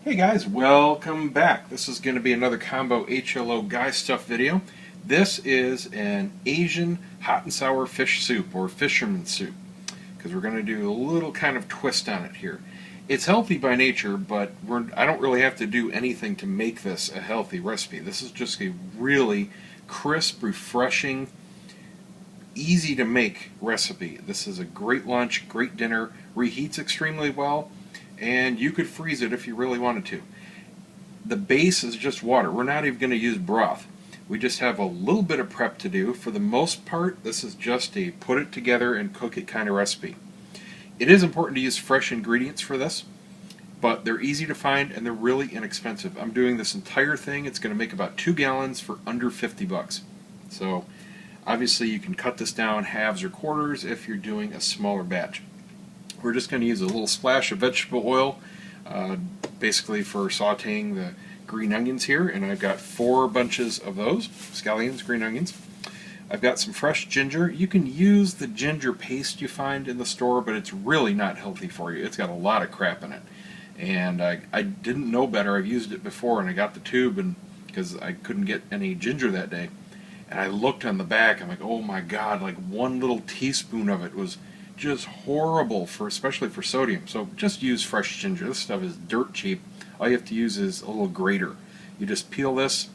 Hey guys, welcome back. This is going to be another combo HLO guy stuff video. This is an Asian hot and sour fish soup or fisherman soup because we're going to do a little kind of twist on it here. It's healthy by nature, but I don't really have to do anything to make this a healthy recipe. This is just a really crisp, refreshing, easy to make recipe. This is a great lunch, great dinner, reheats extremely well, and you could freeze it if you really wanted to. The base is just water. We're not even going to use broth. We just have a little bit of prep to do. For the most part, this is just a put it together and cook it kind of recipe. It is important to use fresh ingredients for this, but they're easy to find and they're really inexpensive. I'm doing this entire thing. It's going to make about 2 gallons for under 50 bucks. So obviously you can cut this down halves or quarters if you're doing a smaller batch. We're just going to use a little splash of vegetable oil, basically for sauteing the green onions here, and I've got 4 bunches of those, scallions, green onions. I've got some fresh ginger. You can use the ginger paste you find in the store, but it's really not healthy for you. It's got a lot of crap in it. And I didn't know better. I've used it before, and I got the tube and because I couldn't get any ginger that day. And I looked on the back, I'm like, oh my god, like 1 little teaspoon of it was just horrible, especially for sodium. So just use fresh ginger. This stuff is dirt cheap. All you have to use is a little grater. You just peel this,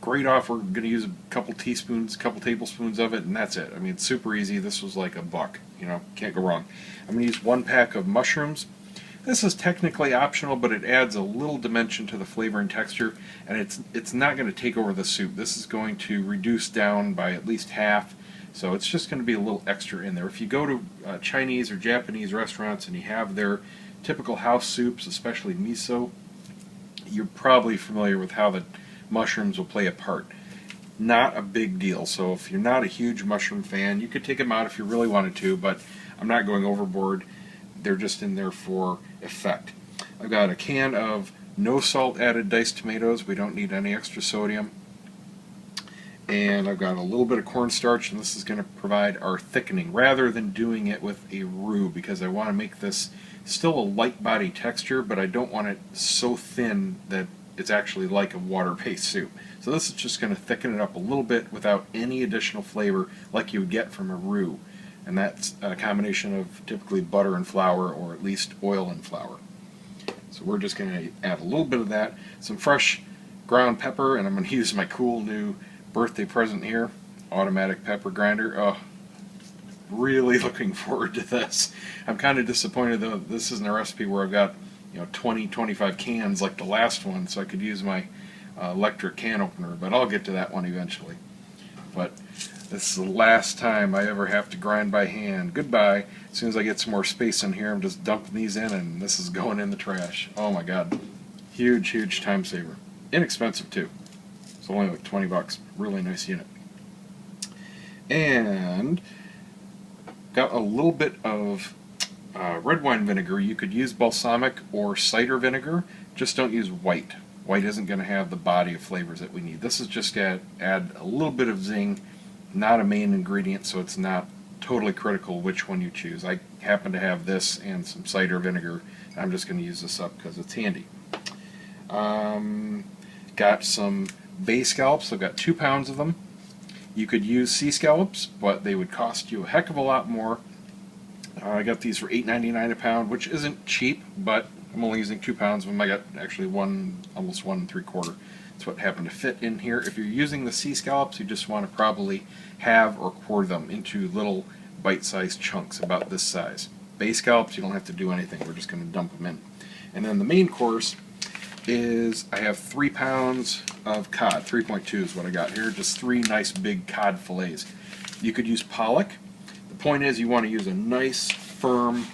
grate off. We're going to use a couple teaspoons, couple tablespoons of it, and that's it. I mean, it's super easy. This was like $1. You know, can't go wrong. I'm going to use 1 pack of mushrooms. This is technically optional, but it adds a little dimension to the flavor and texture, and it's not going to take over the soup. This is going to reduce down by at least half. So it's just going to be a little extra in there. If you go to Chinese or Japanese restaurants and you have their typical house soups, especially miso, you're probably familiar with how the mushrooms will play a part. Not a big deal. So if you're not a huge mushroom fan, you could take them out if you really wanted to, but I'm not going overboard. They're just in there for effect. I've got a can of no salt added diced tomatoes. We don't need any extra sodium. And I've got a little bit of cornstarch, and this is going to provide our thickening rather than doing it with a roux, because I want to make this still a light body texture, but I don't want it so thin that it's actually like a water-based soup. So this is just going to thicken it up a little bit without any additional flavor like you would get from a roux. And that's a combination of typically butter and flour, or at least oil and flour. So we're just going to add a little bit of that, some fresh ground pepper, and I'm going to use my cool new birthday present here, automatic pepper grinder. Oh, really looking forward to this. I'm kind of disappointed though this isn't a recipe where I've got 20, 25 cans like the last one, so I could use my electric can opener, but I'll get to that one eventually. But this is the last time I ever have to grind by hand. Goodbye. As soon as I get some more space in here, I'm just dumping these in, and this is going in the trash. Oh my god. Huge, huge time saver. Inexpensive too. It's only like 20 bucks. Really nice unit. And got a little bit of red wine vinegar. You could use balsamic or cider vinegar. Just don't use white. White isn't going to have the body of flavors that we need. This is just going to add a little bit of zing. Not a main ingredient, so it's not totally critical which one you choose. I happen to have this and some cider vinegar. I'm just going to use this up because it's handy. Got some bay scallops. I've got 2 pounds of them. You could use sea scallops, but they would cost you a heck of a lot more. I got these for $8.99 a pound, which isn't cheap, but I'm only using 2 pounds of them. I got actually almost 1 3/4. That's what happened to fit in here. If you're using the sea scallops, you just want to probably halve or quarter them into little bite-sized chunks about this size. Bay scallops, you don't have to do anything. We're just going to dump them in. And then the main course is I have 3 pounds of cod. 3.2 is what I got here. Just 3 nice big cod fillets. You could use pollock. The point is you want to use a nice, firm,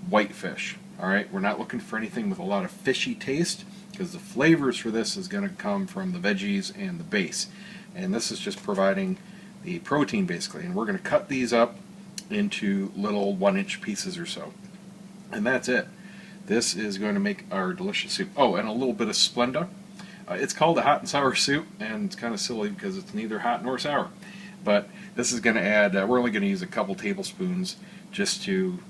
white fish. Alright, we're not looking for anything with a lot of fishy taste, because the flavors for this is going to come from the veggies and the base. And this is just providing the protein basically. And we're going to cut these up into little 1-inch pieces or so. And that's it. This is going to make our delicious soup. Oh, and a little bit of Splenda. It's called a hot and sour soup, and it's kind of silly because it's neither hot nor sour. But this is going to add, we're only going to use a couple tablespoons just to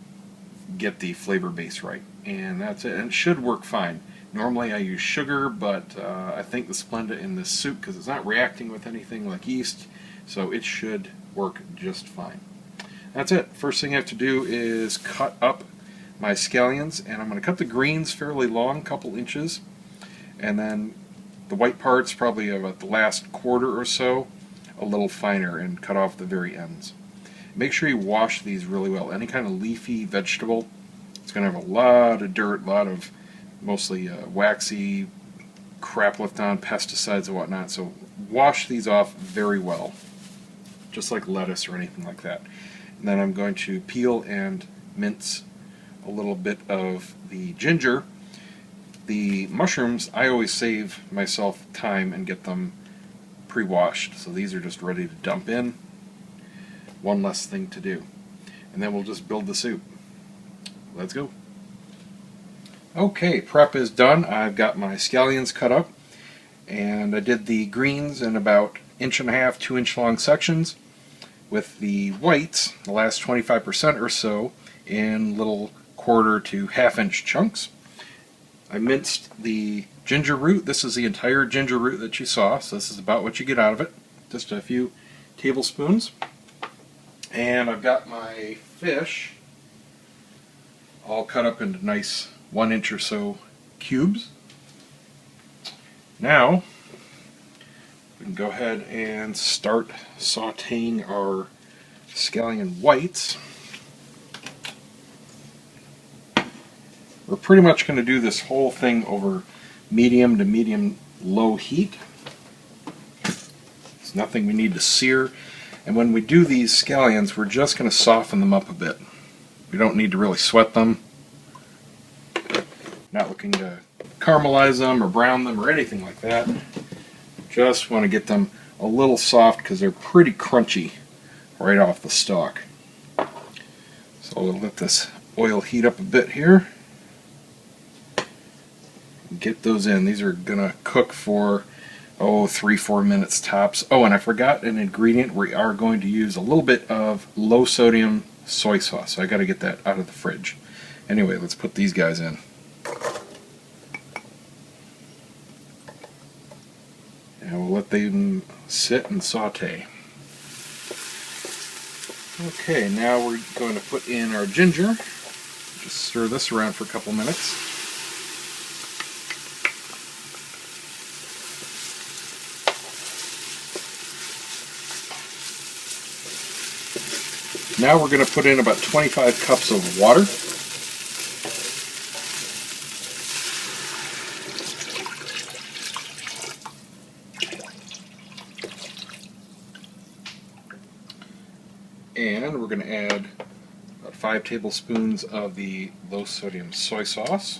get the flavor base right. and that's it. And it should work fine. Normally I use sugar, but I think the Splenda in this soup, because it's not reacting with anything like yeast, so it should work just fine. That's it. First thing I have to do is cut up my scallions, and I'm going to cut the greens fairly long, a couple inches, and then the white parts, probably about the last quarter or so, a little finer, and cut off the very ends. Make sure you wash these really well. Any kind of leafy vegetable, it's going to have a lot of dirt, a lot of mostly waxy crap left on, pesticides and whatnot, so wash these off very well, just like lettuce or anything like that. And then I'm going to peel and mince a little bit of the ginger. The mushrooms, I always save myself time and get them pre-washed, so these are just ready to dump in. One less thing to do. And then we'll just build the soup. Let's go. Okay, prep is done. I've got my scallions cut up, and I did the greens in about 1.5 to 2 inch long sections, with the whites, the last 25% or so, in little 1/4 to 1/2 inch chunks. I minced the ginger root. This is the entire ginger root that you saw, so this is about what you get out of it. Just a few tablespoons. And I've got my fish all cut up into nice 1 inch or so cubes. Now we can go ahead and start sauteing our scallion whites. We're pretty much going to do this whole thing over medium to medium-low heat. There's nothing we need to sear. And when we do these scallions, we're just going to soften them up a bit. We don't need to really sweat them. Not looking to caramelize them or brown them or anything like that. Just want to get them a little soft because they're pretty crunchy right off the stalk. So we'll let this oil heat up a bit here. Get those in. These are going to cook for 3-4 minutes tops. Oh, and I forgot an ingredient. We are going to use a little bit of low sodium soy sauce. So I got to get that out of the fridge. Anyway, let's put these guys in. And we'll let them sit and saute. Okay, now we're going to put in our ginger. Just stir this around for a couple minutes. Now we're going to put in about 25 cups of water. And we're going to add about 5 tablespoons of the low sodium soy sauce.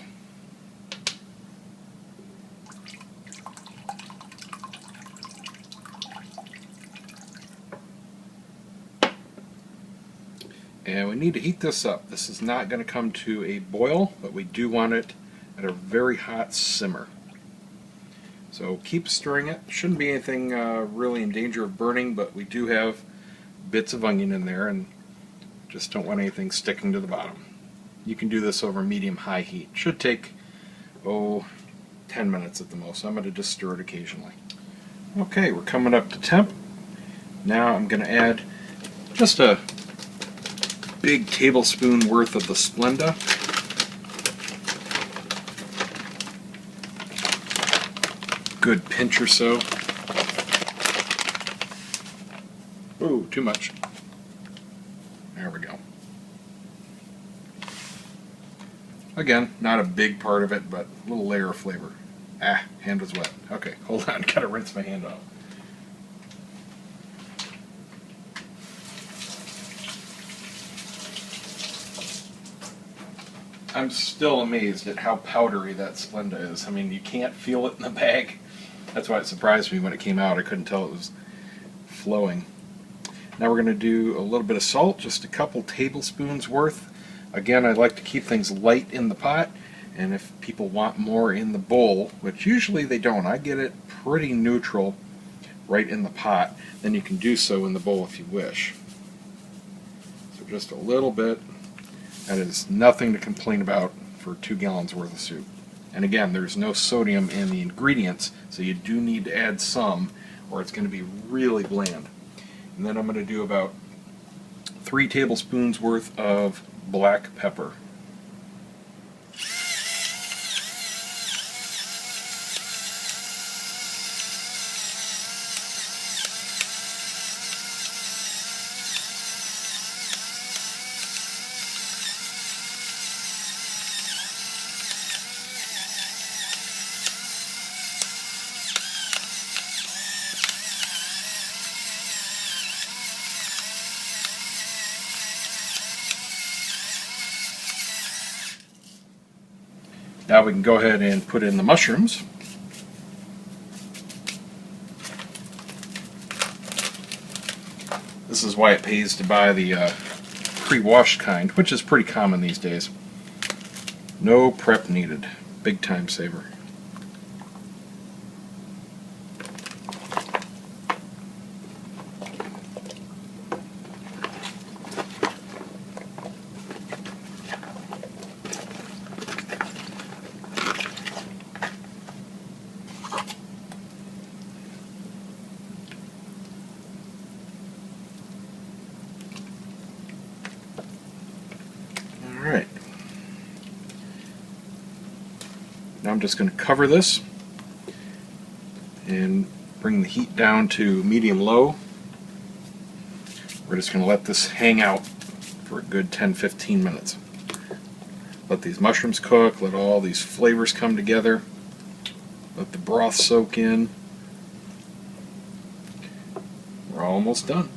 And we need to heat this up. This is not going to come to a boil, but we do want it at a very hot simmer. So keep stirring it. Shouldn't be anything really in danger of burning, but we do have bits of onion in there and just don't want anything sticking to the bottom. You can do this over medium-high heat. Should take 10 minutes at the most. I'm going to just stir it occasionally. Okay, we're coming up to temp. Now I'm going to add just a big tablespoon worth of the Splenda. Good pinch or so. Ooh, too much. There we go. Again, not a big part of it, but a little layer of flavor. Hand was wet. Okay, hold on, gotta rinse my hand off. I'm still amazed at how powdery that Splenda is. I mean, you can't feel it in the bag. That's why it surprised me when it came out. I couldn't tell it was flowing. Now we're going to do a little bit of salt, just a couple tablespoons worth. Again, I like to keep things light in the pot, and if people want more in the bowl, which usually they don't, I get it pretty neutral right in the pot, then you can do so in the bowl if you wish. So just a little bit. That is nothing to complain about. for 2 gallons worth of soup. And again, there's no sodium in the ingredients, so you do need to add some or it's going to be really bland. And then I'm going to do about 3 tablespoons worth of black pepper. Now we can go ahead and put in the mushrooms. This is why it pays to buy the pre-washed kind, which is pretty common these days. No prep needed. Big time saver. Alright, now I'm just going to cover this and bring the heat down to medium-low. We're just going to let this hang out for a good 10-15 minutes. Let these mushrooms cook, let all these flavors come together, let the broth soak in. We're almost done.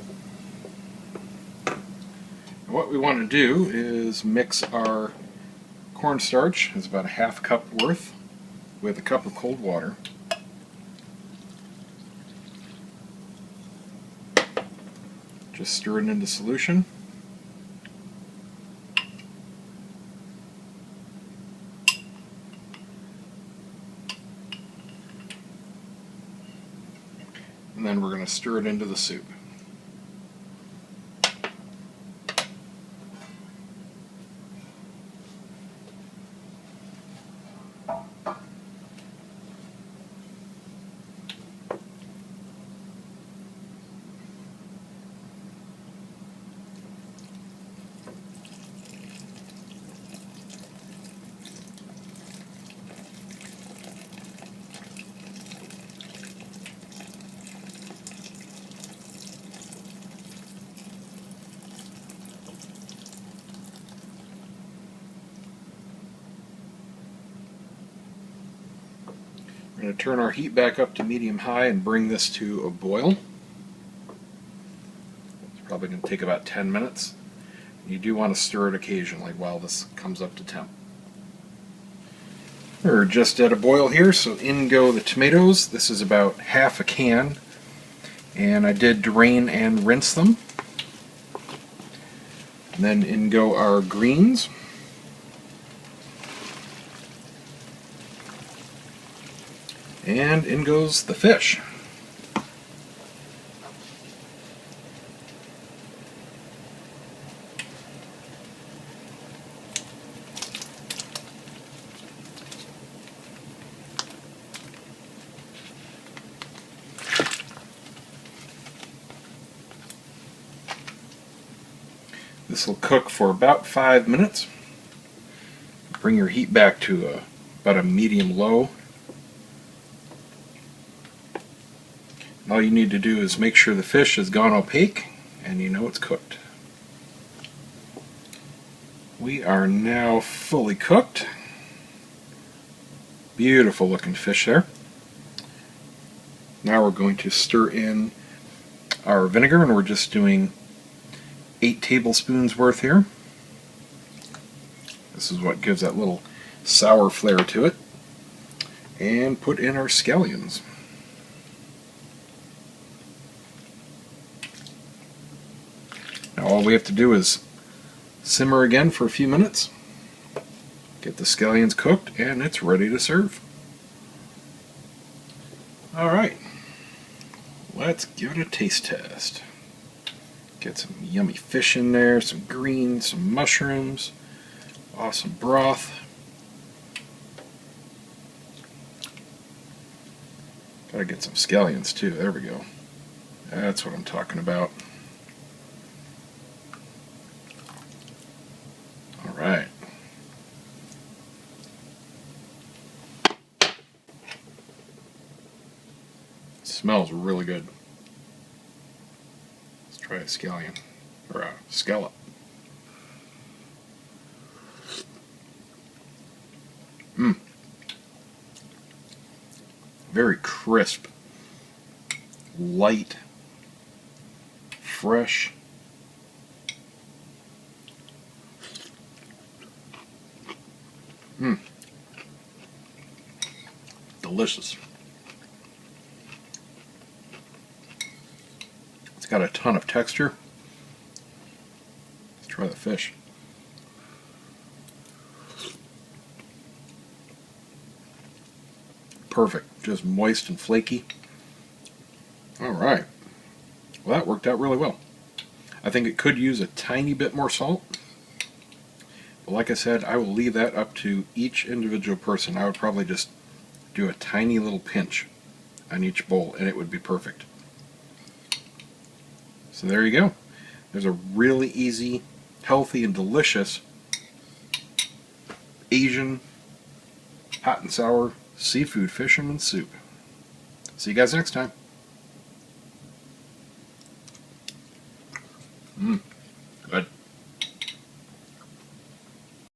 What we want to do is mix our cornstarch, it's about a half cup worth, with a cup of cold water. Just stir it into solution. And then we're going to stir it into the soup. We're going to turn our heat back up to medium-high and bring this to a boil. It's probably going to take about 10 minutes. You do want to stir it occasionally while this comes up to temp. We're just at a boil here, so in go the tomatoes. This is about half a can, and I did drain and rinse them. And then in go our greens. And in goes the fish. This will cook for about 5 minutes. Bring your heat back to about a medium-low. All you need to do is make sure the fish has gone opaque and you know it's cooked. We are now fully cooked. Beautiful looking fish there. Now we're going to stir in our vinegar, and we're just doing 8 tablespoons worth here. This is what gives that little sour flair to it. And put in our scallions. Now all we have to do is simmer again for a few minutes, get the scallions cooked, and it's ready to serve. Alright, let's give it a taste test. Get some yummy fish in there, some greens, some mushrooms, awesome broth. Gotta get some scallions too. There we go. That's what I'm talking about. All right. It smells really good. Let's try a scallion, or a scallop. Mmm. Very crisp, light, fresh. Mmm. Delicious. It's got a ton of texture. Let's try the fish. Perfect. Just moist and flaky. Alright. Well, that worked out really well. I think it could use a tiny bit more salt. But like I said, I will leave that up to each individual person. I would probably just do a tiny little pinch on each bowl and it would be perfect. So there you go. There's a really easy, healthy, and delicious Asian hot and sour seafood fisherman soup. See you guys next time.